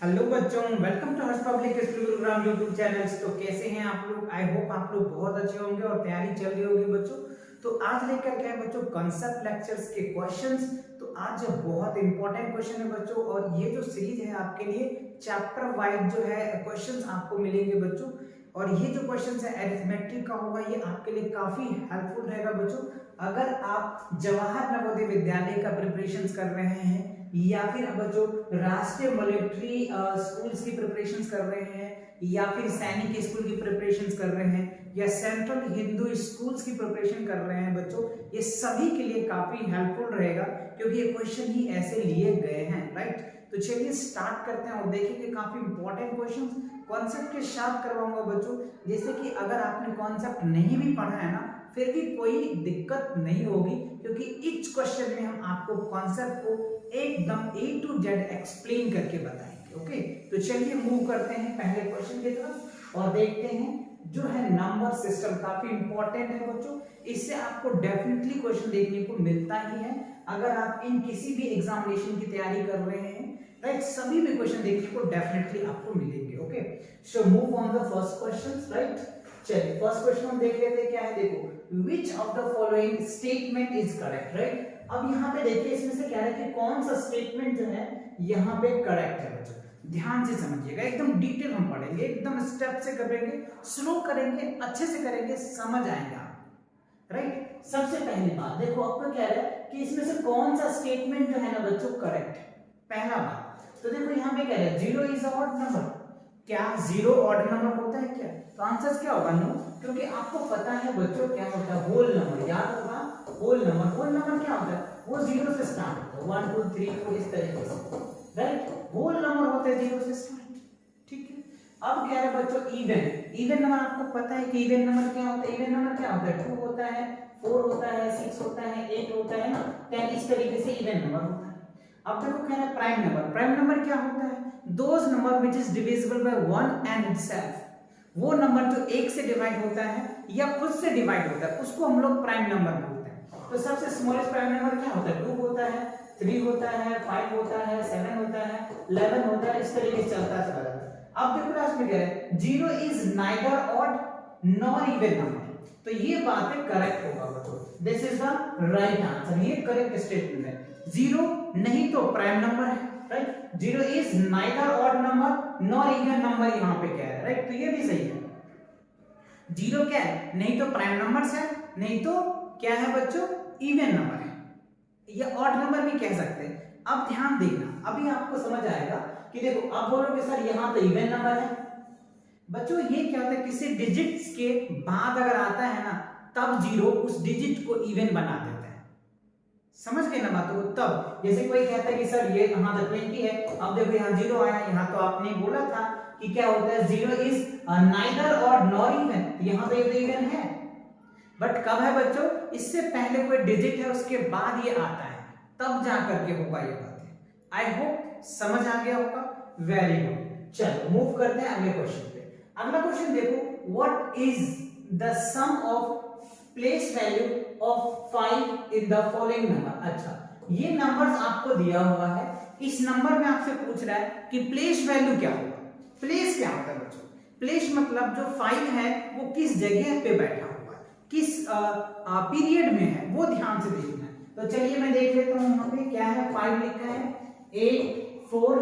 Hello बच्चों, welcome to Harsh public school Gurugram YouTube channels. तो कैसे हैं आप लोग? आई होप आप लोग बहुत अच्छे होंगे और तैयारी चल रही होगी बच्चों। तो आज लेकर के आए बच्चों कॉन्सेप्ट लेक्चर्स के क्वेश्चंस। तो आज बहुत इंपॉर्टेंट क्वेश्चन है बच्चों, और ये जो सीरीज है आपके लिए चैप्टर वाइज जो है क्वेश्चंस आपको मिलेंगे बच्चों। और ये जो क्वेश्चंस है अरिथमेटिक का होगा, ये आपके लिए काफी हेल्पफुल रहेगा बच्चों। अगर आप जवाहर नवोदय विद्यालय का प्रिपरेशंस कर रहे हैं या फिर बच्चों राष्ट्रीय मिलिट्री स्कूल्स की प्रिपरेशंस कर रहे हैं, या फिर सैनिक स्कूल की प्रिपरेशंस कर रहे हैं, या सेंट्रल हिंदू स्कूल्स की प्रिपरेशन कर रहे हैं बच्चों, ये सभी के लिए काफी हेल्पफुल रहेगा क्योंकि ये क्वेश्चन ही ऐसे लिए गए हैं, राइट। तो चलिए स्टार्ट करते हैं और देखेंगे काफी इंपॉर्टेंट क्वेश्चंस कॉन्सेप्ट के साथ करवाऊंगा बच्चों। जैसे कि अगर आपने कॉन्सेप्ट नहीं भी पढ़ा है ना, फिर भी कोई दिक्कत नहीं होगी क्योंकि इच क्वेश्चन में हम आपको कॉन्सेप्ट को एकदम A to Z एक्सप्लेन करके बताएंगे। ओके, तो चलिए मूव करते हैं पहले क्वेश्चन की तरफ और देखते हैं जो है नंबर सिस्टम। काफी इंपॉर्टेंट है बच्चों, इससे आपको डेफिनेटली क्वेश्चन देखने को मिलता ही है अगर आप इन किसी भी एग्जामिनेशन की तैयारी कर रहे हैं, राइट। सभी में क्वेश्चन देखने को डेफिनेटली आपको मिलेंगे। Okay, so move on the first question, right. चलिए फर्स्ट क्वेश्चन हम देख लेते हैं क्या है। देखो, which of the following statement is correct, right? अब यहाँ पे देखिए इसमें से क्या है कि कौन सा स्टेटमेंट जो है यहाँ पे करेक्ट है बच्चों। ध्यान से समझिएगा, एकदम डिटेल हम पढ़ेंगे, एकदम स्टेप से करेंगे, स्लो करेंगे, अच्छे से करेंगे, समझ आएंगे आप, राइट। सबसे पहली बात देखो, आपको क्या है कि इसमें से कौन सा स्टेटमेंट जो है ना बच्चों करेक्ट है। पहला बात तो देखो यहाँ पे क्या है, zero is a odd number. क्या जीरो ऑड नंबर होता है क्या? तो आंसर क्या होगा? नो, क्योंकि आपको पता है बच्चों क्या होता है होल नंबर, याद होगा होल नंबर। होल नंबर क्या होता है? वो जीरो से स्टार्ट होता है, 1 2 3 4 इस तरीके से, राइट। होल नंबर होते हैं जीरो से स्टार्ट, ठीक है। अब क्या है बच्चों, इवन। इवन नंबर आपको पता है कि इवन नंबर क्या होता है? इवन नंबर क्या होता है? 2 होता है, 4 होता है, 6 होता है, 8 होता है ना, 10 इस तरीके से इवन नंबर होता है। अब देखो क्या है प्राइम नंबर। प्राइम नंबर क्या होता है? Those number which is divisible by 1 and itself. वो नंबर जो एक से डिवाइड होता है या खुद से डिवाइड होता है उसको हम लोग प्राइम नंबर बोलते हैं। तो सबसे स्मॉलेस्ट प्राइम नंबर क्या होता है? 2 होता है, 3 होता है, 5 होता है, 7 होता है, 11 होता है, इस तरीके से चलता चला जाता है। अब देखो लास्ट में क्या है, zero is neither odd nor even number. तो ये बात है करेक्ट होगा बच्चों, this is the right answer, ये करेक्ट स्टेटमेंट है। जीरो नहीं तो प्राइम नंबर है, right. Zero is neither odd number nor even number, यहाँ पे क्या है, राइट। तो ये भी सही है। जीरो क्या है? नहीं तो प्राइम नंबर्स है, नहीं तो क्या है बच्चों, इवन नंबर है, या ऑड नंबर भी कह सकते हैं। अब ध्यान देखना, अभी आपको समझ आएगा कि देखो अब बोलोगे सर यहाँ तो इवन नंबर है। बच्चों ये क्या होता है, किसी डिजिट्स के बाद अगर आता है ना तब जीरो उस डिजिट को इवन बना देता है, समझ गए ना बात को। तब जैसे कोई कहता है कि सर ये यहाँ तो 20 है, अब देखो यहाँ जीरो आया, यहाँ तो आपने बोला था कि क्या होता है, zero is neither odd nor even, यहाँ तो ये इवन है। बट कब है बच्चों? इससे पहले कोई डिजिट है, उसके बाद ये आता है, तब जा करके होगा ये बात है। आई होप समझ आ गया होगा, वेरी गुड। चलो मूव करते हैं अगले क्वेश्चन पे। अगला क्वेश्चन देखो, what is the sum of place value of 5 in the following number. अच्छा, ये नंबर्स आपको दिया हुआ है, इस नंबर में आपसे पूछ रहा है कि प्लेस वैल्यू क्या होगा। प्लेस क्या होता है बच्चों? प्लेस मतलब जो 5 है वो किस जगह पे बैठा हुआ है, किस पीरियड में है, वो ध्यान से देखना है। तो चलिए मैं देख लेता हूं, यहाँ पे क्या है, 5 लिखा है, 8 4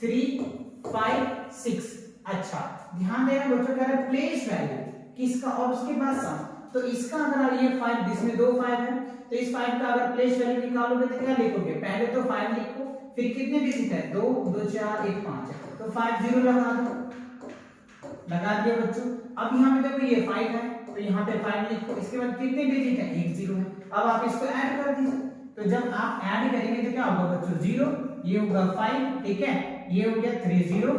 3 5 6। अच्छा ध्यान देना बच्चों, क्या है प्लेस वैल्यू किसका और उसके बाद सम। तो इसका अगर ये 5, जिसमें 2 5 है, तो इस 5 का अगर प्लेस वैल्यू निकालोगे तो क्या लिखोगे? पहले तो 5 लिखो, फिर कितने डिजिट है? 2 2 4 1 5, तो 5 0 लगा दो, लगा दिया बच्चों। अब यहाँ पे देखो ये 5 है, तो यहाँ पे 5 लिखो, इसके बाद कितने डिजिट है? 1 0 है। अब आप इसको ऐड कर दीजिए, तो जब आप ऐड करेंगे तो क्या होगा बच्चों? 0, ये होगा 5, ठीक है, ये हो गया 3 0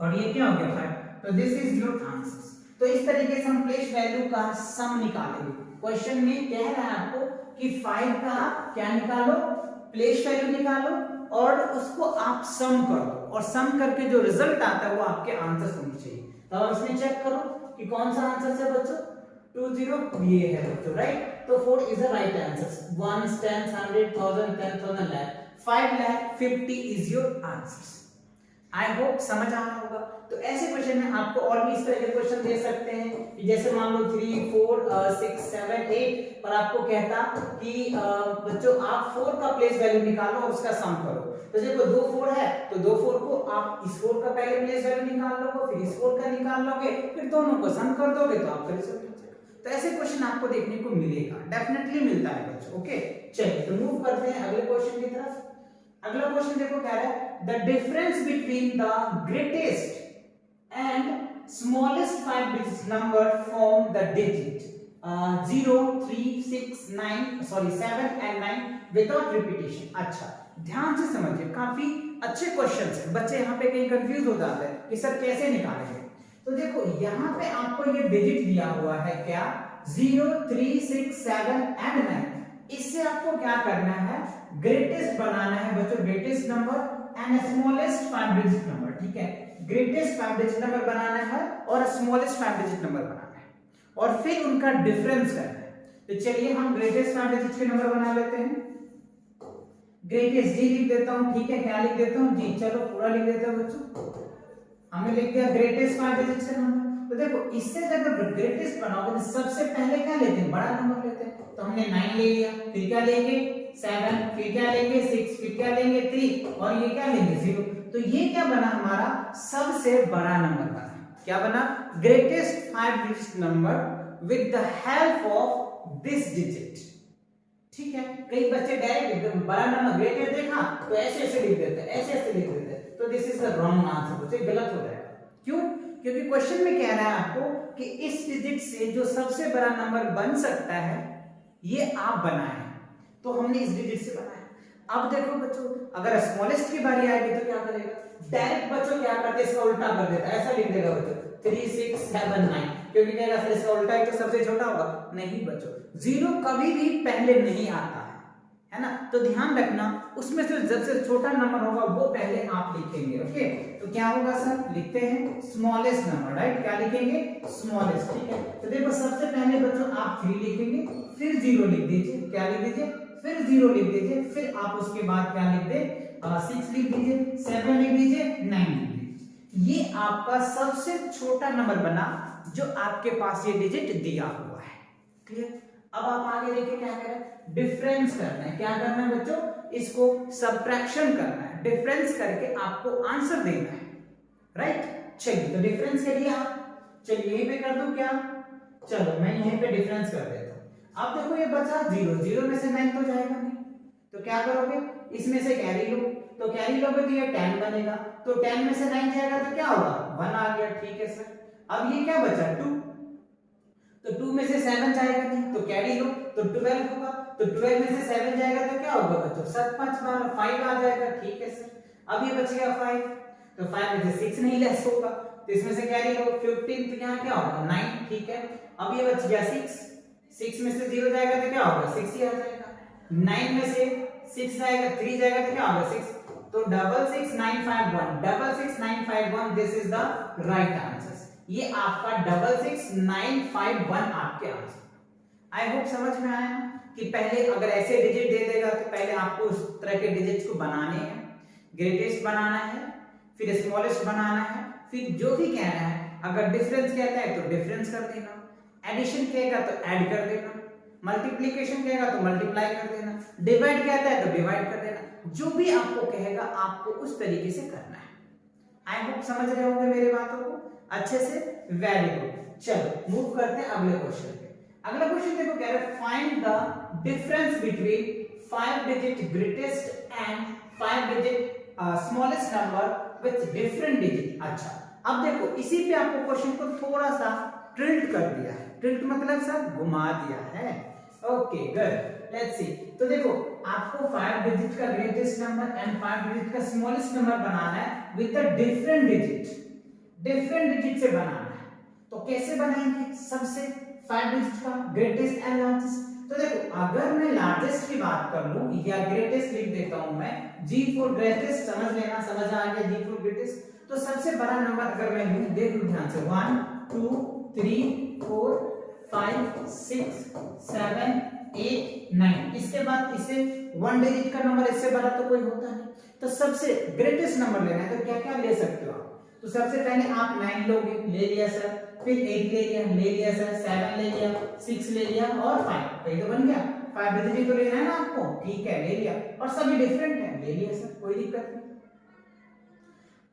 और ये क्या हो गया 5। तो दिस इज योर आंसर। तो इस तरीके से हम प्लेस वैल्यू का सम निकालेंगे। क्वेश्चन में कह रहा है आपको कि 5 का क्या निकालो, प्लेस वैल्यू निकालो और उसको आप सम कर दो, और सम करके जो रिजल्ट आता है वो आपके आंसर होने चाहिए। तो अब इसमें चेक करो कि कौन सा आंसर है बच्चों, 20, ये है बच्चों, राइट। तो 4 is the right answer. 1 10 100 1000 10,000 lakh 5 lakh 50 is your answer. I hope समझ आ रहा होगा। तो ऐसे क्वेश्चन में आपको और भी इस तरह के क्वेश्चन दे सकते हैं कि जैसे मान लो 3 4 6 7 8 और आपको कहता कि बच्चों आप 4 का प्लेस वैल्यू निकालो और उसका सम करो। तो देखो 2 4 है तो 2 4 को आप इस 4 का पहले प्लेस वैल्यू निकाल लोगे, फिर इस 4 का निकाल लोगे, फिर दोनों को सम कर दोगे तो आपका रिजल्ट आ जाएगा। तो ऐसे क्वेश्चन आपको देखने को मिलेगा, डेफिनेटली मिलता है बच्चों। ओके चलिए तो मूव करते हैं अगले क्वेश्चन की तरफ। अगला क्वेश्चन देखो क्या है, the difference between the greatest and smallest 5 digit number from the digit 0 3 6 9 sorry 7 and 9 without repetition. अच्छा ध्यान से समझिए, काफी अच्छे क्वेश्चंस हैं। बच्चे यहाँ पे कहीं कंफ्यूज हो जाते हैं कि सर कैसे निकालेंगे। तो देखो यहाँ पे आपको ये डिजिट दिया हुआ है क्या, 0 3 6 7 एंड 9। इससे आपको क्या करना है, ग्रेटेस्ट बनाना है बच्चों, greatest number and smallest 5 digit number. ठीक है, ग्रेटेस्ट 5 डिजिट नंबर बनाना है और स्मॉलेस्ट 5 डिजिट नंबर बनाना है और फिर उनका डिफरेंस करना है। तो चलिए हम ग्रेटेस्ट 5 डिजिट के नंबर बना लेते हैं। ग्रेटेस्ट जी लिख देता हूं, ठीक है, क्या लिख देता हूं जी, चलो पूरा लिख देता हूं बच्चों। हमने लिख दिया ग्रेटेस्ट 5 डिजिट का नंबर। तो देखो इससे जब ग्रेटेस्ट बनाओगे तो सबसे पहले क्या लेते हैं, बड़ा नंबर लेते हैं। तो हमने 9 ले लिया, फिर क्या लेंगे 7, फिर क्या लेंगे 6, फिर क्या लेंगे 3 और ये क्या लेंगे 0। तो ये क्या बना हमारा सबसे बड़ा नंबर बना। क्या बना, greatest 5 digit number with the help of this digit. ठीक है, कई बच्चे डायरेक्ट बड़ा नंबर ग्रेटेस्ट देखा तो ऐसे ऐसे लिख देते हैं, ऐसे ऐसे लिख देते हैं। तो this is the wrong answer, बच्चे गलत हो जाएगा। क्यों, क्योंकि क्वेश्चन में कह रहा है आपको कि इस डिजिट से जो सबसे बड़ा नंबर बन सकता है ये आप बनाए, तो हमने इस डिजिट से बनाया। अब देखो बच्चों अगर स्मॉलेस्ट की बारी आएगी तो क्या करेगा, डायरेक्ट बच्चों क्या करते हैं, इसका उल्टा कर देता है, ऐसा लिख देगा बच्चों 3 6 7 9, क्योंकि कहेगा सर इसका उल्टा है तो सबसे छोटा होगा। नहीं बच्चों, 0 कभी भी पहले नहीं आता है ना। तो ध्यान रखना उसमें से जब से छोटा नंबर होगा वो पहले आप लिखेंगे। ओके तो क्या होगा सर, लिखते हैं स्मॉलेस्ट नंबर, राइट, क्या लिखेंगे स्मॉलेस्ट। ठीक है, तो देखो सबसे पहले बच्चों आप 3 लिखेंगे, फिर 0 लिख दीजिए, क्या लिख दीजिए, फिर 0 लिख दीजिए, फिर आप उसके बाद क्या लिख दे 6 लिख दीजिए, 7 लिख दीजिए, 9 लिख दीजिए। ये आपका सबसे छोटा नंबर बना जो आपके पास ये डिजिट दिया हुआ है। क्लियर। अब आप आगे देखिए क्या करें, डिफरेंस करना है। क्या करना है बच्चों, इसको सबट्रैक्शन करना है, डिफरेंस करके आपको आंसर देना है, राइट। चलिए तो डिफरेंस करिए आप, चलिए यहीं पे कर दूं क्या, चलो मैं यहीं पे डिफरेंस कर देता हूं। अब देखो ये बचा 0, 0 में से 9 तो जाएगा नहीं, तो क्या करोगे, इसमें से कैरी लो, तो कैरी लोगे तो ये 10 बनेगा, तो 10 में से 9 जाएगा तो क्या होगा 1 आ गया। ठीक है सर, अब ये क्या बचा 2, तो 2 में से 7 जाएगा नहीं तो कैरी लो, तो 12 होगा, तो 12 में से 7 जाएगा तो क्या होगा बच्चों 7 5 12 5 आ जाएगा। ठीक है सर, अब ये बच गया 5, तो 5 में से 6 नहीं लेस होगा तो इसमें से कैरी लो 15, तो यहाँ क्या होगा 9। ठीक है, अब ये बच गया 6, 6 में से 0 जाएगा तो क्या होगा 6 ही आ जाएगा। 9 में से 6 जाएगा 3 जाएगा तो क्या होगा 6, तो 66951, 66951 this is the right answer. ये आपका 66951 आपके आंसर। आई होप समझ में आया ना कि पहले अगर ऐसे डिजिट दे देगा तो पहले आपको उस तरह के डिजिट्स को बनाने हैं, ग्रेटेस्ट बनाना है, फिर स्मॉलेस्ट बनाना है, फिर जो भी कहना है। अगर डिफरेंस कहता है तो डिफरेंस कर देना, एडिशन कहेगा तो ऐड कर देना, मल्टीप्लिकेशन कहेगा तो मल्टीप्लाई कर देना, डिवाइड कहता है तो डिवाइड कर देना। जो भी आपको कहेगा आपको उस तरीके से करना है। आई होप समझ रहे होंगे मेरी बातों को अच्छे से, वेरी गुड। चलो मूव करते हैं अगले क्वेश्चन पे। अगला क्वेश्चन देखो कह रहा है find the difference between 5 digit greatest and 5 digit smallest number with different digit. अच्छा अब देखो इसी पे आपको क्वेश्चन को थोड़ा सा टिल्ट कर दिया है, टिल्ट मतलब सर घुमा दिया है। Okay good, let's see. तो देखो आपको 5 डिजिट का ग्रेटेस्ट नंबर एंड 5 डिजिट का स्मॉलेस्ट नंबर बनाना है with the different digit, different digit से बनाना है। तो कैसे बनाएंगे, सबसे 5 डिजिट का ग्रेटेस्ट एंड लार्जेस्ट। तो देखो अगर मैं लार्जेस्ट की बात कर लूं या ग्रेटेस्ट लिख देता हूं मैं, G फॉर ग्रेटेस्ट, समझ लेना, समझ आ गया G फॉर ग्रेटेस्ट। तो सबसे बड़ा नंबर अगर मैं लूं, देख लो ध्यान से, 1 2 3 4 5 6 7 8 9, इसके बाद इसे वन डिजिट का नंबर इससे बड़ा तो कोई होता नहीं, तो सबसे ग्रेटेस्ट नंबर लेना है तो क्या क्या ले सकते हो आप। तो सबसे पहले आप 9 लोगे, ले लिया सर, फिर 8 ले लिया सर, 7 ले लिया, 6 ले लिया और 5, तो ये तो बन गया 5 डिजिट तो लेना है ना आपको, ठीक है ले लिया, और सभी डिफरेंट है, ले लिया सर, कोई दिक्कत नहीं।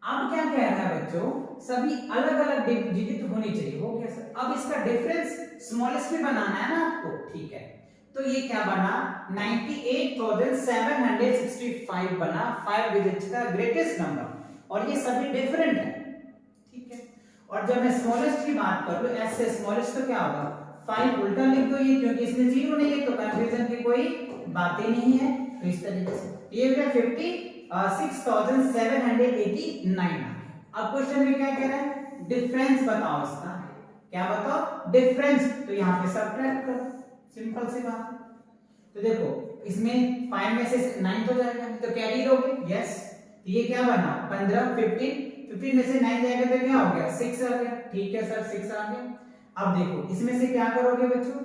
अब क्या कह रहा है बच्चों, सभी अलग अलग डिजिट होनी चाहिए, हो गया सर। अब इसका डिफरेंस स्मॉलेस्ट में बनाना है ना आपको, ठीक है, तो ये क्या बना 98,765 बना 5 डिजिट का ग्रेटेस्ट नंबर, और ये सभी डिफरेंट है, ठीक है। और जब मैं स्मॉलेस्ट की बात करूं एस से स्मॉलेस्ट तो क्या होगा 5 उल्टा लिख दो ये, क्योंकि इसमें जीरो नहीं है तो कंफ्यूजन की कोई बात ही नहीं है, तो इस तरीके से ये हो गया 56,789। अब क्वेश्चन में क्या कह रहा है, डिफरेंस बताओ इसका, क्या बताओ डिफरेंस, तो यहाँ पे सब्ट्रैक्ट करो, सिंपल सी बात है। तो देखो इसमें 5 में से 9 तो जाएगा, तो कैरी लोगे, यस, ये क्या बना 15 15 में से 9 जाएगा तो क्या हो गया 6 आ गया, ठीक है सर 6 आ गया। अब देखो इसमें से क्या करोगे बच्चों,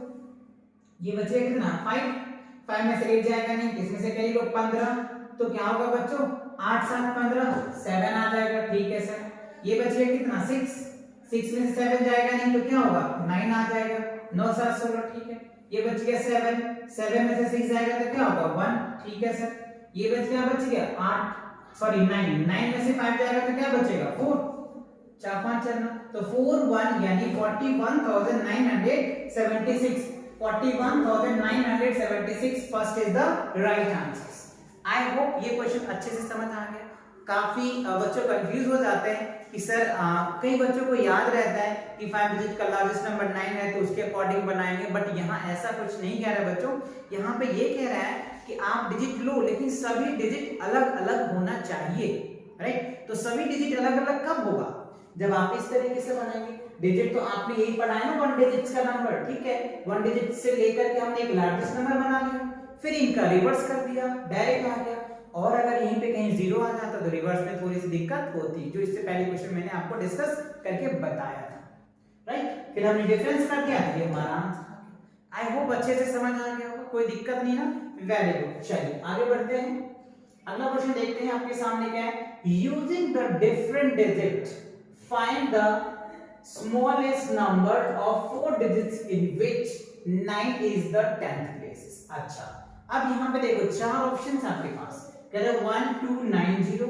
ये बचेगा कितना 5 में से 8 जाएगा नहीं, इसमें से कैरी लो 15, तो क्या होगा बच्चों 8 7 15 7 आ जाएगा, ठीक है सर। ये बचेगा कितना 6 में से 7 जाएगा नहीं तो क्या होगा 9 आ जाएगा, 9 7 16, ठीक है। ये बच गया 7 में से 6 जाएगा तो क्या होगा 1, ठीक है सर। ये बच गया 9 में से 5 जाएगा तो क्या बचेगा 4, 4 5 4 9, तो 4 1 यानी 41,976 first is the right answer. I hope ये क्वेश्चन अच्छे से समझ आ गया। काफी बच्चों कंफ्यूज हो जाते हैं कि सर कई बच्चों को याद रहता है कि 5 डिजिट का लार्जेस्ट नंबर 9 है तो उसके अकॉर्डिंग बनाएंगे, बट यहाँ ऐसा कुछ नहीं कह रहा है बच्चों, यहाँ पे ये कह रहा है कि आप डिजिट लो लेकिन सभी डिजिट अलग अलग होना चाहिए, राइट। तो सभी डिजिट अलग अलग कब होगा, जब आप इस तरीके से बनाएंगे। डिजिट तो आपने यही पढ़ा है ना 1 डिजिट का नंबर, ठीक है, 1 डिजिट से लेकर के हमने एक लार्जेस्ट नंबर बना लिया, फिर इनका रिवर्स कर दिया, डायरेक्ट आ गया, और अगर यहीं पे कहीं जीरो आ जाता तो रिवर्स में थोड़ी सी दिक्कत होती, जो इससे पहले क्वेश्चन मैंने आपको डिस्कस करके बताया था, राइट। फिर हमने डिफरेंस कर दिया, ये हमारा आंसर। आई होप अच्छे से समझ आ गया होगा, कोई दिक्कत नहीं ना, वेरी गुड। चलिए आगे बढ़ते हैं, अगला क्वेश्चन देखते हैं आपके सामने क्या है, using the different digit find the smallest number of 4 digits in which 9 is the 10th place. अच्छा, अब यहाँ पे देखो 4 ऑप्शंस आपके पास, कह रहे 1292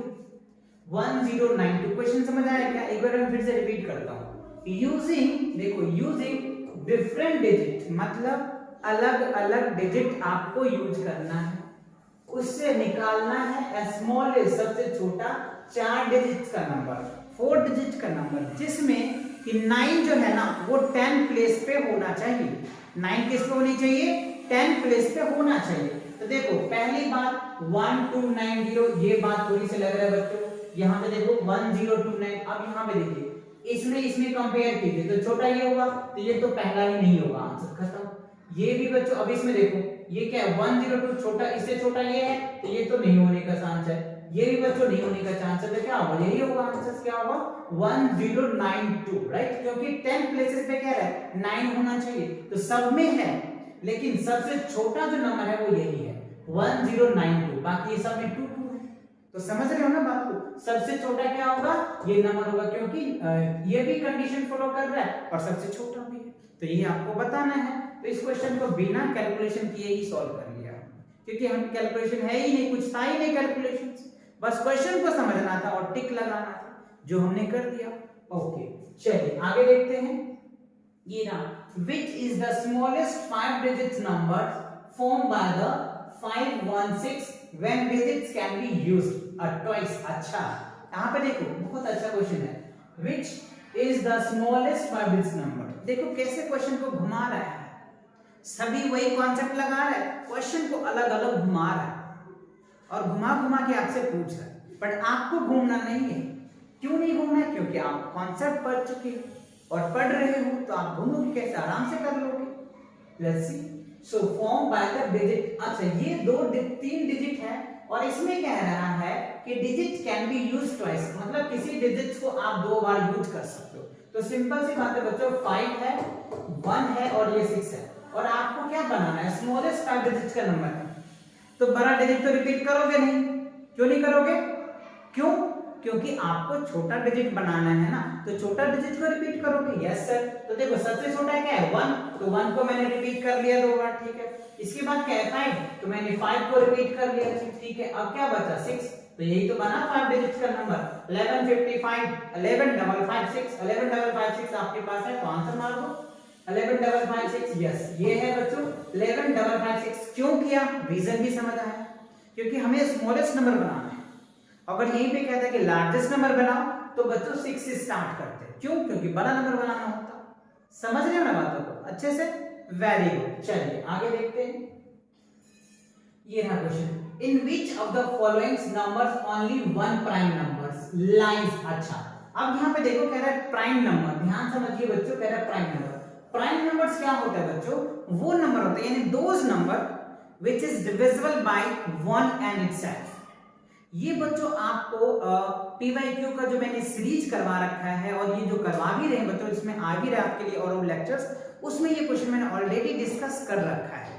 क्वेश्चन समझ आया क्या, एक बार मैं फिर से रिपीट करता हूं। यूजिंग, देखो यूजिंग डिफरेंट डिजिट मतलब अलग अलग डिजिट आपको यूज करना है, उससे निकालना है स्मॉलेस्ट सबसे छोटा 4 डिजिट का नंबर, 4 डिजिट का नंबर, जिसमें कि 9 जो है ना वो 10 प्लेस पे होना चाहिए। 9 किस पे होनी चाहिए, 10 प्लेस पे होना चाहिए। तो देखो पहली बात 1290, ये बात थोड़ी सी लग रहा है बच्चों, यहाँ पे देखो 1029, अब यहाँ पे देखिए इसमें कंपेयर कीजिए तो छोटा ये होगा, तो ये तो पहला ही नहीं होगा, आंसर खत्म। ये भी बच्चों अब इसमें देखो ये क्या है 102 छोटा, इससे छोटा ये है तो ये तो नहीं होने का चांस है, ये भी बच्चों नहीं होने का चांस है, तो क्या होगा यही होगा आंसर, क्या होगा 1092, राइट, क्योंकि 10 प्लेसेस पे क्या है 9 होना चाहिए, तो सब में है लेकिन सबसे छोटा जो नंबर है वो यही है 1092, बाकी ये सब में 2 है। तो समझ रहे हो ना बात को, सबसे छोटा क्या होगा ये नंबर होगा, क्योंकि ये भी कंडीशन फॉलो कर रहा है और सबसे छोटा भी है, तो ये आपको बताना है। तो इस क्वेश्चन को बिना कैलकुलेशन किए ही सॉल्व कर लिया, क्योंकि हम कैलकुलेशन है ही नहीं, कुछ था ही नहीं कैलकुलेशन, बस क्वेश्चन को समझना था और टिक लगाना था, जो हमने कर दिया। ओके चलिए आगे देखते हैं, ये ना which is the smallest 5 digits number formed by the 516 when digits can be used twice। अच्छा यहाँ पे देखो बहुत अच्छा क्वेश्चन है, which is the smallest 5 digits number, देखो कैसे क्वेश्चन को घुमा रहा है, सभी वही कॉन्सेप्ट लगा रहा है, क्वेश्चन को अलग अलग घुमा रहा है और घुमा घुमा के आपसे पूछ रहा है, बट आपको घूमना नहीं है। क्यों नहीं घूमना है, क्योंकि आप कॉन्सेप्ट पढ़ चुके हो और पढ़ रहे हो, तो आप घूमोगे कैसे, आराम से कर लोगे। Let's see, so form by the digit, अच्छा ये 3 डिजिट है और इसमें कह रहा है कि digit can be use twice, मतलब किसी डिजिट को आप 2 बार यूज कर सकते हो। तो सिंपल सी बात है बच्चों, 5 है, 1 है और ये 6 है, और आपको क्या बनाना है स्मॉलेस्ट 5 डिजिट का नंबर है, तो बड़ा डिजिट तो रिपीट करोगे नहीं, क्यों नहीं करोगे? क्यों? क्योंकि आपको छोटा डिजिट बनाना है ना, तो छोटा डिजिट को रिपीट करोगे। Yes sir. तो देखो सबसे छोटा क्या है 1, तो 1 को मैंने रिपीट कर लिया 2 बार, ठीक है। इसके बाद क्या है 5, तो मैंने 5 को रिपीट कर लिया, ठीक है। अब क्या बचा 6, तो यही तो बना 5 डिजिट का नंबर 1155 11556 11556 आपके पास है, तो आंसर मार दो 11556। यस ये है बच्चों 11556। क्यों किया, रीजन भी समझ आया, क्योंकि हमें स्मॉलेस्ट नंबर बनाना है। अगर यहीं पे कहता है कि लार्जेस्ट नंबर बनाओ, तो बच्चों 6 से स्टार्ट करते हैं, क्यों? क्योंकि बड़ा नंबर बनाना होता। समझ रहे हो ना बातों को अच्छे से? Very good. चलिए आगे देखते हैं। ये रहा question, in which of the following numbers only one prime numbers lies. अच्छा अब यहाँ पे देखो कह रहा है प्राइम नंबर, ध्यान समझिए बच्चों, कह रहा है प्राइम नंबर। प्राइम नंबर्स क्या होता है बच्चों? वो नंबर होते हैं, यानी those number which is divisible by 1 and itself. ये बच्चों आपको पीवाईक्यू का जो मैंने सीरीज करवा रखा है, और ये जो करवा भी रहे हैं बच्चों, इसमें आ भी रहा है आपके लिए और लेक्चर्स, उसमें ये क्वेश्चन मैंने ऑलरेडी डिस्कस कर रखा है।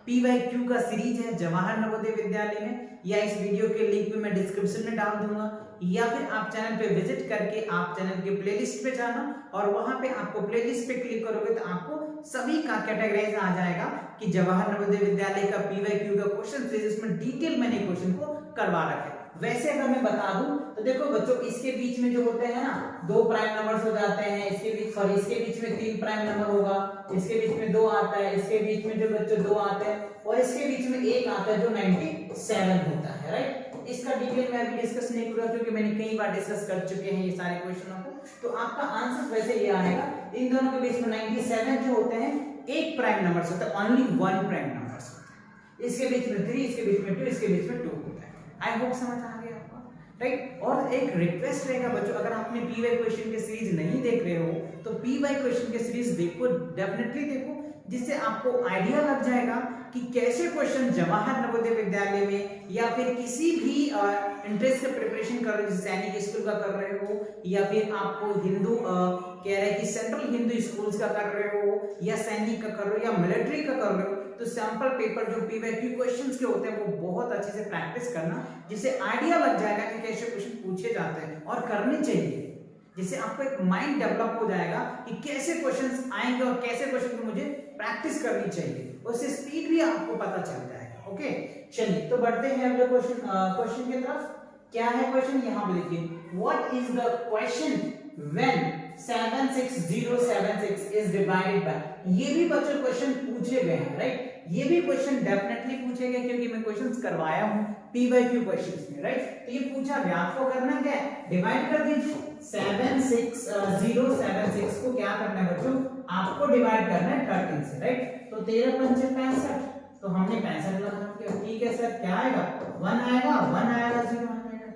पीवाईक्यू का सीरीज है जवाहर नवोदय विद्यालय में, या इस वीडियो के लिंक भी मैं डिस्क्रिप्शन में डाल दूंगा, या फिर आप चैनल पे विजिट करके आप चैनल के प्लेलिस्ट पे जाना, और वहां पे आपको प्लेलिस्ट पे क्लिक करोगे तो आपको सभी का कैटेगराइज आ जाएगा कि जवाहर नवोदय विद्यालय का पीवाईक्यू का क्वेश्चन सीरीज, इसमें डिटेल मैंने क्वेश्चन को करवा रखा है। वैसे अगर मैं बता दूं तो देखो बच्चों, इसके बीच में जो होते हैं ना 2 प्राइम नंबर्स हो जाते हैं, इसके बीच सॉरी इसके बीच में 3 प्राइम नंबर होगा, इसके बीच में 2 आता है, इसके बीच में जो बच्चों 2 आते हैं, और इसके बीच में 1 आता है जो 97 होता है, राइट। इसका डिटेल मैं अभी डिस्कस नहीं करूंगा क्योंकि मैंने कई बार डिस्कस कर चुके हैं ये सारे क्वेश्चनों को। तो आपका आंसर वैसे ये आएगा, इन दोनों के बीच में 97 जो होते हैं एक प्राइम नंबर होता है, ओनली 1 प्राइम नंबर होता है। इसके बीच में 3, इसके बीच में 2, इसके बीच में 2 होता है। आई होप समझ आ गया आपको, राइट। और एक रिक्वेस्ट रहेगा बच्चों, अगर आपने पीवाई क्वेश्चन के सीरीज नहीं देख रहे हो तो पीवाई क्वेश्चन के सीरीज देखो, डेफिनेटली देखो, जिससे आपको आइडिया लग जाएगा कि कैसे क्वेश्चन जवाहर नवोदय विद्यालय में या फिर किसी भी इंट्रेंस का प्रिपरेशन कर रहे हो, जैसे सैनिक स्कूल का कर रहे हो, या फिर आपको हिंदू कह रहे हैं कि सेंट्रल हिंदू स्कूल्स का कर रहे हो, या सैनिक का कर रहे हो, या मिलिट्री का कर रहे हो, तो सैंपल पेपर जो पीवाईक्यू क्वेश्चंस के होते हैं वो बहुत अच्छे से प्रैक्टिस करना, जिससे आइडिया लग जाएगा कि कैसे क्वेश्चन पूछे जाते हैं और करने चाहिए, जिससे आपको एक माइंड डेवलप हो जाएगा कि कैसे क्वेश्चंस आएंगे और कैसे क्वेश्चन को मुझे प्रैक्टिस करनी चाहिए, उससे स्पीड भी आपको पता चल जाएगा। ओके चलिए तो बढ़ते हैं अगले क्वेश्चन की तरफ। क्या है क्वेश्चन, यहाँ पे देखिए, what is the question when 76076 is divided by. ये भी बच्चों क्वेश्चन पूछे गए हैं, राइट। ये भी क्वेश्चन डेफिनेटली पूछे गए क्योंकि मैं क्वेश्चंस करवाया हूं पीवाईक्यू क्वेश्चंस में, राइट। तो ये पूछा गया, आपको करना क्या है, डिवाइड कर दीजिए 76076 को क्या करना है बच्चों, आपको डिवाइड करना है 13 से, राइट। तो 13 पंचे 65, तो हमने 65 लगा दिया, ठीक है सर। क्या आएगा 1 आएगा, 1 आएगा, 0 आएगा।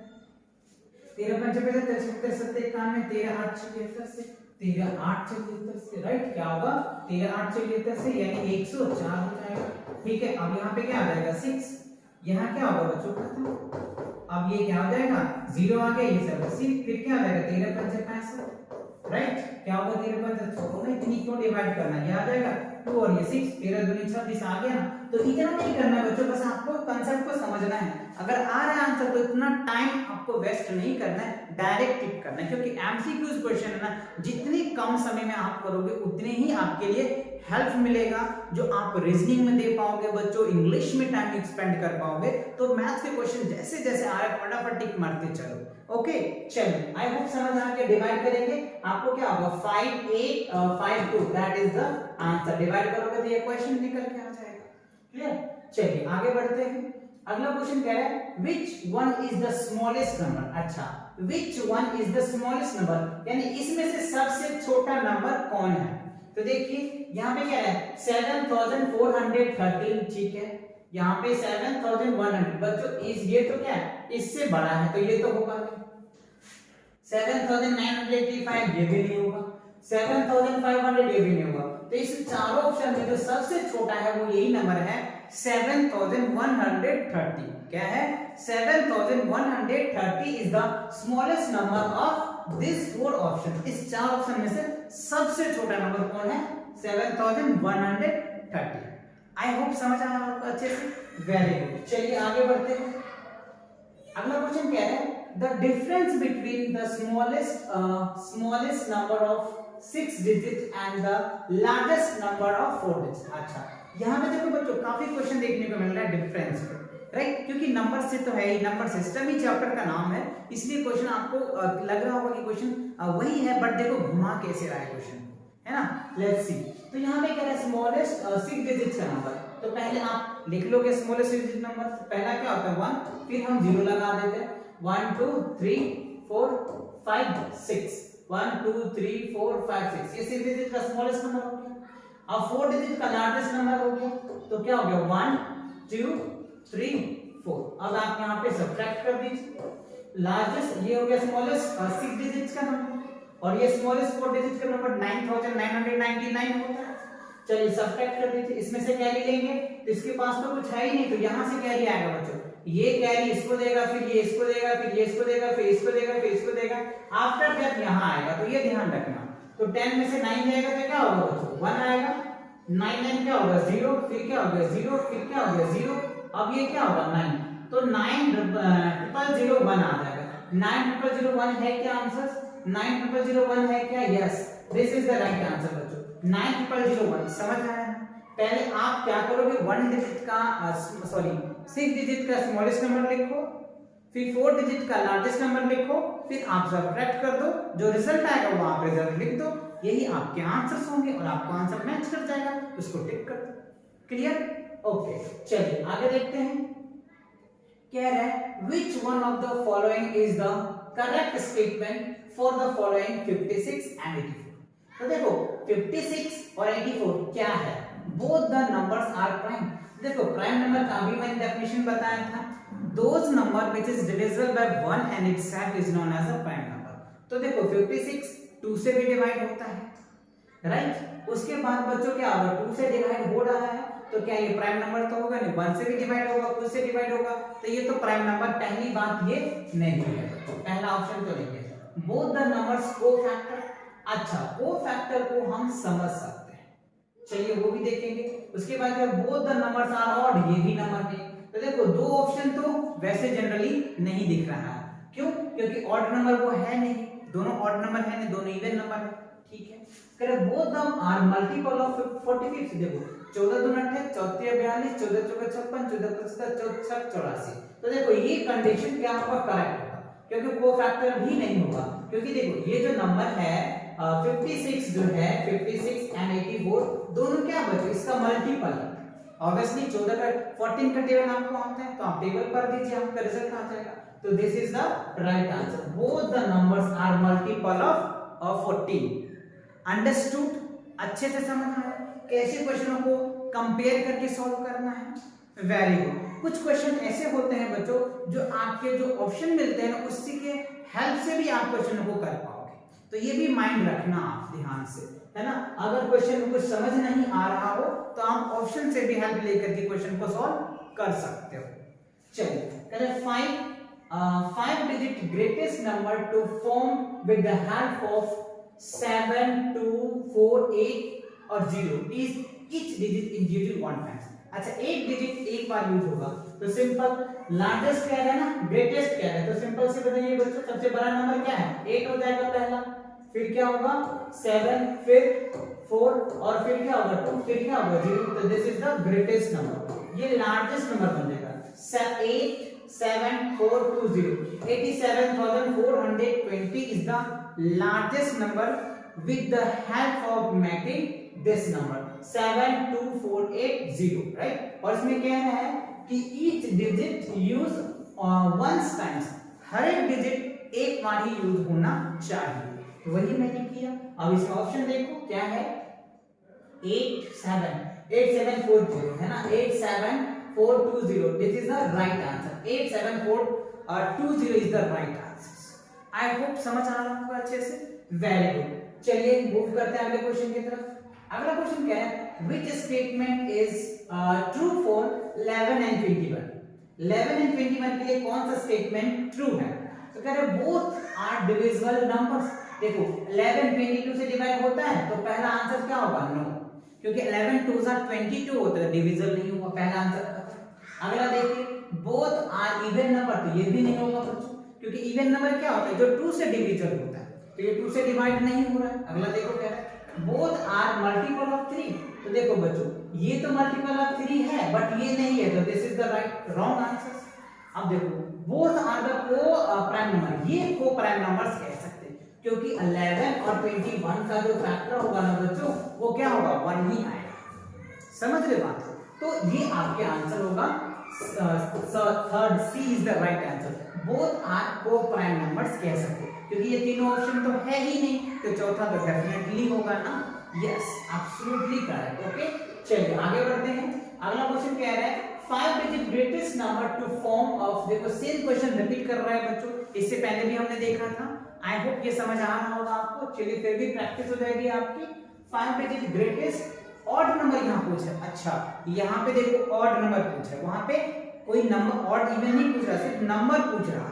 13 पंचे 75, 77 91, 13 8 76 से, 13 8 76 से, राइट। क्या होगा 13 8 76 से, यानी 104 हो जाएगा, ठीक है। अब यहाँ पे क्या आ जाएगा 6, यहाँ क्या होगा बच्चों खत्म। अब ये क्या हो जाएगा 0 आ गया, ये सब सी, फिर क्या आ जाएगा 13 पंचे 65, राइट। क्या होगा 13 पंचे, छोड़ो ना, इतनी क्यों डिवाइड करना, ये आ जाएगा 2 और ये 6, 13 दूनी 26 आ गया ना। तो इतना नहीं करना है बच्चों, बस आपको कांसेप्ट को समझना है। अगर आ रहा है आंसर तो इतना टाइम आपको वेस्ट नहीं करना है, डायरेक्ट टिक करना है, क्योंकि एमसीक्यूज क्वेश्चन है ना, जितनी कम समय में आप करोगे उतने ही आपके लिए हेल्प मिलेगा, जो आप रीजनिंग में दे पाओगे बच्चों, इंग्लिश में टाइम स्पेंड कर पाओगे। तो मैथ्स के क्वेश्चन जैसे जैसे आ रहे फटाफट टिक मारते चलो। ओके चलिए, आई होप समझ आ गया। डिवाइड करेंगे, आपको क्या होगा 5852, that is the answer. Divide करोगे तो ये क्वेश्चन निकल के आ जाएगा, क्लियर। चलिए आगे बढ़ते हैं। अगला क्वेश्चन कह रहा है which one is the smallest number। अच्छा, which one is the smallest number, यानी इसमें से सबसे छोटा नंबर कौन है। तो देखिए यहाँ पे क्या है 7413, ठीक है। यहाँ पे 7100 बच्चों, ये तो क्या है इससे बड़ा है, तो ये तो होगा नहीं। 7985 ये भी नहीं होगा, 7500 ये भी नहीं होगा। तो इस चारों ऑप्शन में जो सबसे छोटा है वो यही नंबर है 7130। क्या है 7130 is the smallest number of this 4 option. इस 4 ऑप्शन में से सबसे छोटा नंबर कौन है 7130। आई होप समझ आया आपको अच्छे से। वेरी गुड, चलिए आगे बढ़ते हैं। अगला क्वेश्चन क्या है, the difference between the smallest number of 6 digit and the largest number of 4 digit. अच्छा, यहाँ पे देखो बच्चों काफी क्वेश्चन देखने को मिल रहा है डिफरेंस पे, राइट, क्योंकि नंबर से तो है ही, नंबर सिस्टम ही चैप्टर का नाम है, इसलिए क्वेश्चन आपको लग रहा होगा कि क्वेश्चन वही है, बट देखो घुमा कैसे रहा है क्वेश्चन, है ना। लेट्स सी, तो यहाँ पे कह रहा है स्मॉलेस्ट 6 डिजिट का नंबर, तो पहले आप लिख लोगे स्मॉलेस्ट 6 डिजिट नंबर, पहला क्या होता है 1, फिर हम 0 लगा देते हैं, 1 2 3 4 5 6, 1 2 3 4 5 6, ये 6 डिजिट का स्मॉलेस्ट नंबर हो गया। अब 4 डिजिट का लार्जेस्ट नंबर हो गया, तो क्या हो गया 1 2 3 4। अब आप यहाँ पे सब्ट्रैक्ट कर दीजिए, लार्जेस्ट ये हो गया स्मॉलेस्ट 6 डिजिट का नंबर, और ये स्मॉलेस्ट 4 डिजिट का नंबर 9999 होता है। चलिए सब्ट्रैक्ट कर दीजिए, इसमें से कैरी लेंगे, तो इसके पास तो कुछ है ही नहीं, तो यहाँ से कैरी आएगा बच्चों, ये कैरी इसको देगा, फिर ये इसको देगा, फिर ये इसको देगा, फिर इसको देगा, फिर इसको देगा, आफ्टर दैट यहाँ आएगा, तो ये ध्यान रखना। तो 10 में से 9 जाएगा तो क्या होगा बच्चों 1 आएगा, 9 9 क्या होगा 0, फिर क्या हो गया 0, फिर क्या हो गया 0, अब ये क्या होगा 9, तो 9001 आ जाएगा। 9001 है क्या आंसर, 9001 है क्या, yes, this is the right answer बच्चों, 9001। समझ आया ना। पहले आप क्या करोगे, 1 डिजिट का 6 डिजिट का स्मॉलेस्ट नंबर लिखो, फिर 4 डिजिट का लार्जेस्ट नंबर लिखो, फिर आप सब्ट्रैक्ट कर दो, जो रिजल्ट आएगा वो आप रिजल्ट लिख दो, यही आपके आंसर्स होंगे, और आपका आंसर मैच कर जाएगा, उसको टिक कर दो। क्लियर, ओके, चलिए आगे देखते हैं। कह रहा है which one of the following is the correct statement for the following 56 and 84। तो देखो 56 और 84 क्या है, both the numbers are prime। देखो प्राइम नंबर का अभी मैंने डेफिनेशन बताया था, those number which is divisible by 1 and itself is known as a prime number। तो देखो 56 2 से भी डिवाइड होता है, राइट, उसके बाद बच्चों क्या होगा 2 से डिवाइड हो रहा है, तो क्या ये प्राइम नंबर तो होगा नहीं, 1 से भी डिवाइड होगा, 2 से डिवाइड होगा, तो ये तो प्राइम नंबर, पहली बात ये नहीं है, पहला ऑप्शन तो नहीं है। बोथ द नंबर्स कोफैक्टर, अच्छा कोफैक्टर को हम समझ सकते हैं, चलिए वो भी देखेंगे। उसके बाद both the numbers are odd, ये भी नंबर है, तो देखो दो ऑप्शन तो वैसे जनरली नहीं दिख रहा है, क्यों, क्योंकि ऑड नंबर वो है नहीं, दोनों ऑड नंबर है नहीं, दोनों इवन नंबर है, ठीक है। करे बोथ दम आर मल्टीपल ऑफ 45, देखो 14 दूनी 28, 14 42, 14 चौका 56, 14 पचहत्तर, 64 84, तो देखो ये कंडीशन क्या होगा, करेक्ट होगा, क्योंकि कोफैक्टर भी नहीं होगा, क्योंकि देखो ये जो नंबर है 56 जो है 56 एंड 84 दोनों क्या बचे, इसका मल्टीपल है, ऑब्वियसली 14 का 14 का टेबल आपको आता है, तो आप टेबल पर दीजिए, आपका रिजल्ट आ जाएगा, तो this is the right answer, both the numbers are multiple of 14। Understood, अच्छे से समझ आया कैसे क्वेश्चनों को कंपेयर करके सॉल्व करना है, वेरी गुड। कुछ क्वेश्चन ऐसे होते हैं बच्चों जो आपके जो ऑप्शन मिलते हैं ना उसी के हेल्प से भी आप क्वेश्चनों को कर पाओगे, तो ये भी माइंड रखना आप ध्यान से, है ना। अगर क्वेश्चन में कुछ समझ नहीं आ रहा हो तो आप ऑप्शन से भी हेल्प लेकर के क्वेश्चन को सॉल्व कर सकते हो। चलिए करें 5 digit greatest number two form with the help of 7 2 4 8 और 0 is each digit individual one times. अच्छा एक डिजिट एक बार यूज होगा तो सिंपल लार्जेस्ट क्या है ना, ग्रेटेस्ट क्या है, तो सिंपल से बताइए बच्चों सबसे बड़ा नंबर क्या है 8 हो जाएगा पहला, फिर क्या होगा 7, फिर 4 और फिर क्या होगा 2, फिर क्या होगा 0, तो this is the greatest number, ये लार्जेस्ट नंबर बन जाएगा। 8 7 4 2 0 87,420 is the largest number with the help of making this number 72480, right। और इसमें क्या है कि each digit use once times, हर एक डिजिट एक बार ही यूज होना चाहिए, तो वही मैंने किया। अब इसमें ऑप्शन देखो क्या है 8740 है ना, 87420, this is the right answer, 87420 is the right answer. I hope समझ आ रहा होगा अच्छे से, वेरी गुड। चलिए मूव करते हैं अगले क्वेश्चन की तरफ। अगला क्वेश्चन क्या है, which statement is true for 11 and 21। 11 and 21 के लिए कौन सा स्टेटमेंट ट्रू है, तो कह रहे बोथ आर डिविजिबल नंबर्स। देखो 11 22 से डिवाइड होता है तो पहला आंसर क्या होगा नो, क्योंकि 11 2s are 22 होता है, डिविजिबल नहीं होगा, पहला आंसर। अगला देखिए बोथ आर इवन नंबर, तो ये भी नहीं होगा बच्चों, क्योंकि इवन नंबर क्या होता है, जो 2 से डिविजिबल होता है, तो ये 2 से डिवाइड नहीं हो रहा है। अगला देखो क्या है, बोथ आर मल्टीपल ऑफ 3, तो देखो बच्चों ये तो मल्टीपल ऑफ 3 है बट ये नहीं है, तो this is the right wrong answer. अब देखो बोथ आर द को प्राइम नंबर, ये को प्राइम नंबर्स कह सकते हैं, क्योंकि 11 और 21 का जो फैक्टर होगा ना बच्चों, वो क्या होगा, 1 ही आएगा। समझ रहे बात को? तो ये आपके आंसर होगा third, C is the right answer. Both are coprime numbers कह सकते हैं, क्योंकि ये तीनों ऑप्शन तो है ही नहीं, तो चौथा तो डेफिनेटली होगा ना। Yes, absolutely correct. ओके, चलिए आगे बढ़ते हैं। अगला क्वेश्चन कह रहा है 5 digit greatest number two form of, देखो सेम क्वेश्चन रिपीट कर रहा है बच्चों, इससे पहले भी हमने देखा था। आई होप ये समझ आ रहा होगा आपको। चलिए फिर भी प्रैक्टिस हो जाएगी आपकी। 5 डिजिट ग्रेटेस्ट ऑड नंबर यहाँ पूछा है। अच्छा, यहाँ पे देखो ऑड नंबर पूछा है, वहां पे कोई नंबर ऑड इवन नहीं पूछ रहा, सिर्फ नंबर पूछ रहा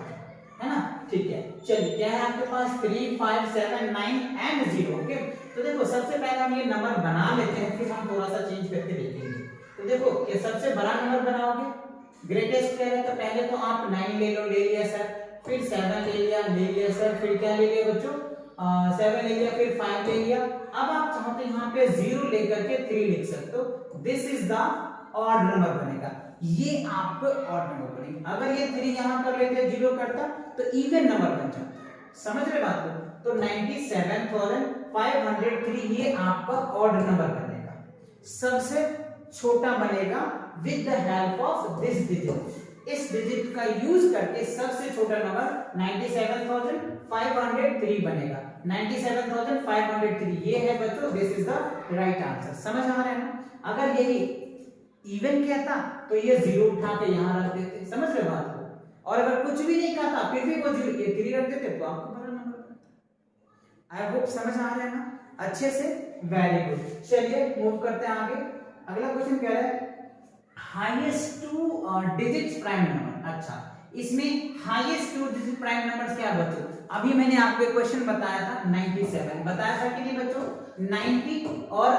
है ना। ठीक है, चलिए क्या है आपके पास 3, 5, 7, 9 एंड 0। ओके, तो देखो सबसे पहले हम ये नंबर बना लेते हैं, फिर हम थोड़ा सा चेंज करके देखेंगे। तो देखो ये सबसे बड़ा नंबर बनाओगे, ग्रेटेस्ट क्या है, तो पहले तो आप 9 ले लो, ले लिया सर, फिर 7 ले लिया सर, फिर क्या ले लिया बच्चों, 7 ले लिया, फिर 5 ले लिया। अब आप चाहो तो यहाँ पे 0 लेकर के 3 लिख सकते हो, this is the odd number बनेगा, ये आपको ऑड नंबर बनेगा। अगर ये 3 यहाँ कर लेते 0 करता तो इवन नंबर बन जाता। समझ रहे बात को? तो 97,503 ये आपका ऑड नंबर बनेगा, सबसे छोटा बनेगा with the help of this digit. इस डिजिट का यूज करके सबसे छोटा नंबर 97,503 बनेगा। 97,503 ये है बच्चों, this is the right answer. समझ आ रहा है ना? अगर यही इवन कहता तो ये 0 उठा के यहाँ रख देते। समझ रहे बात को? और अगर कुछ भी नहीं कहता फिर भी वो 0 ये 3 रख देते तो आपको बड़ा नंबर बनता। आई होप समझ आ रहा है ना अच्छे से? Very good. चलिए मूव करते हैं आगे। अगला क्वेश्चन कह रहा है हाईएस्ट 2 डिजिट प्राइम नंबर। अच्छा, इसमें हाईएस्ट 2 डिजिट प्राइम नंबर्स क्या बच्चों? अभी मैंने आपको एक क्वेश्चन बताया था 97, बताया था कि नहीं बच्चों? 90 और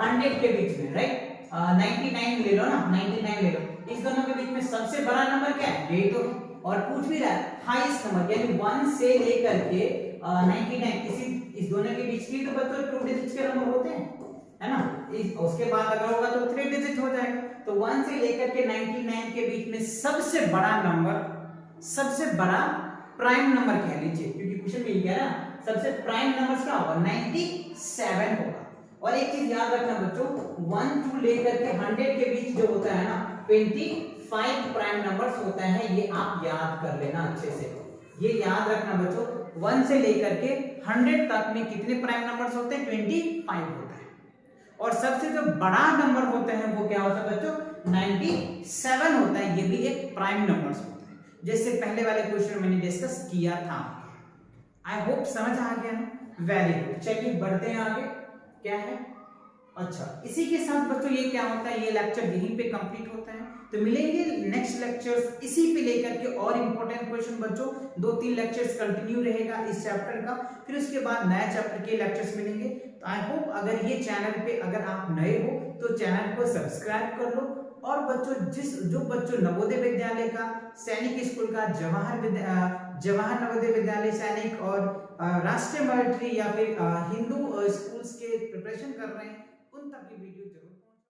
100 के बीच में, राइट? 99 ले लो ना, 99 ले लो, इस दोनों के बीच में सबसे बड़ा नंबर क्या है? यही तो। और पूछ भी रहा है हाईएस्ट नंबर, यानी 1 से लेकर के 99, इस दोनों के बीच की तो बच्चों 2 डिजिट के नंबर होते हैं, है ना? उसके बाद अगर होगा तो 3 डिजिट हो जाएगा। तो 1 से लेकर के 99 के बीच में सबसे बड़ा नंबर, सबसे बड़ा प्राइम नंबर कह लीजिए, क्योंकि क्वेश्चन में ये कह रहा है सबसे प्राइम नंबर क्या होगा? 97 होगा। और एक चीज याद रखना बच्चों, 1 to लेकर के 100 के बीच जो होता है ना 25 प्राइम नंबर्स होता है, ये आप याद कर लेना अच्छे से। ये याद रखना बच्चों, 1 से लेकर के 100 तक में कितने प्राइम नंबर्स होते हैं? 25 होता है। और सबसे जो बड़ा नंबर होता है वो क्या होता है बच्चों? 97 होता है, ये भी एक प्राइम नंबर्स होता है, जैसे पहले वाले क्वेश्चन मैंने डिस्कस किया था। आई होप समझ आ गया ना? Very good. चलिए बढ़ते हैं आगे। क्या है? अच्छा, इसी के साथ बच्चों ये क्या होता है, ये लेक्चर यहीं पे कंप्लीट होता है। तो मिलेंगे नेक्स्ट लेक्चर्स इसी पे लेकर के और इंपॉर्टेंट क्वेश्चन बच्चों, 2-3 लेक्चर्स कंटिन्यू रहेगा इस चैप्टर का, फिर उसके बाद नया चैप्टर के लेक्चर्स मिलेंगे। तो आई होप अगर ये चैनल पे अगर आप नए हो तो चैनल को सब्सक्राइब कर लो। और बच्चों जो बच्चों नवोदय विद्यालय का, सैनिक स्कूल का, जवाहर नवोदय विद्यालय सैनिक और राष्ट्रीय मिलिट्री या फिर हिंदू स्कूल्स के प्रिपरेशन कर रहे हैं, उन तक की वीडियो जरूर